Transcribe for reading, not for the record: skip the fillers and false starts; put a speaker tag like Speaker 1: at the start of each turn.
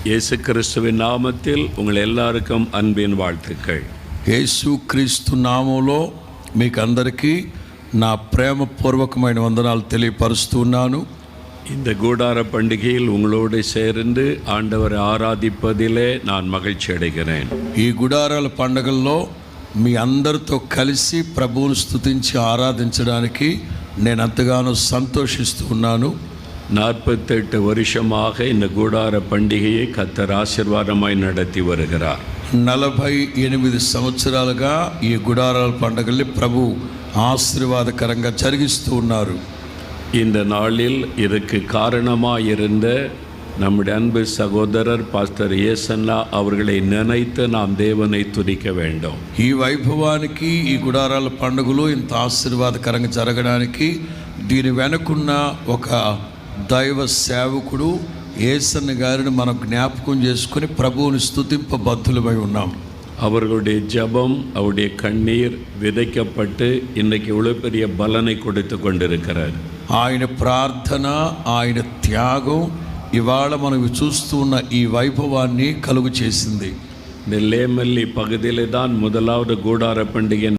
Speaker 1: இயேசு கிறிஸ்துவின் நாமத்தில் உங்கள் எல்லாருக்கும் அன்பின் வாழ்த்துக்கள்.
Speaker 2: యేసు క్రీస్తు నామములో మీకు అందరికీ నా ప్రేమపూర్వకమైన వందనాలు తెలియపరుస్తున్నాను.
Speaker 1: இந்த கூடார பண்டிகையில் உங்களோடு சேர்ந்து ஆண்டவரை ஆராதிப்பதிலே நான் மகிழ்ச்சி அடைகிறேன்.
Speaker 2: ఈ గుడారాల పండుగల్లో మీ అందరితో కలిసి ప్రభువును స్తుతించి ఆరాధించడానికి నేను ఎంతగానో సంతోషిస్తూ ఉన్నాను.
Speaker 1: 48 வருஷமாக இந்த கூடார பண்டிகையை கர்த்தர் ஆசீர்வாதமாய் நடத்தி வருகிறார்.
Speaker 2: 48 సంవత్సరాలుగా ఈ గుడారాల పండుగల్ని ప్రభు ఆశీర్వాదకరంగా జరిగిస్తూ ఉన్నారు.
Speaker 1: இந்த நாளில் இதுக்கு காரணமாயிருந்த நம்முடைய அன்பு சகோதரர் பாஸ்டர் ஏசன்னா அவர்களை நினைத்து நாம் தேவனை துதிக்க வேண்டும்.
Speaker 2: ఈ వైభవానికి ఈ గుడారాల పండుగలు ఇంత ఆశీర్వాదకరంగా జరగడానికి దీని వెనుకున్న ఒక దైవ సేవకుడు ஏசన్న గారిని మనం జ్ఞాపకం చేసుకుని ప్రభువుని స్తుతింపబద్ధులమై ఉన్నాం.
Speaker 1: அவர்களுடைய ஜெபம், அவருடைய கண்ணீர் விதைக்கப்பட்டு இன்றைக்கு இவ்வளவு பெரிய பலனை கொடுத்து கொண்டிருக்கிறார்.
Speaker 2: ఆయన ప్రార్థన, ఆయన త్యాగం ఇవాళ మనం చూస్తూ ఉన్న ఈ వైభవాన్ని కలుగు చేసింది.
Speaker 1: இந்த லேமல்லி பகுதியிலே தான் முதலாவது கூடார பண்டிகை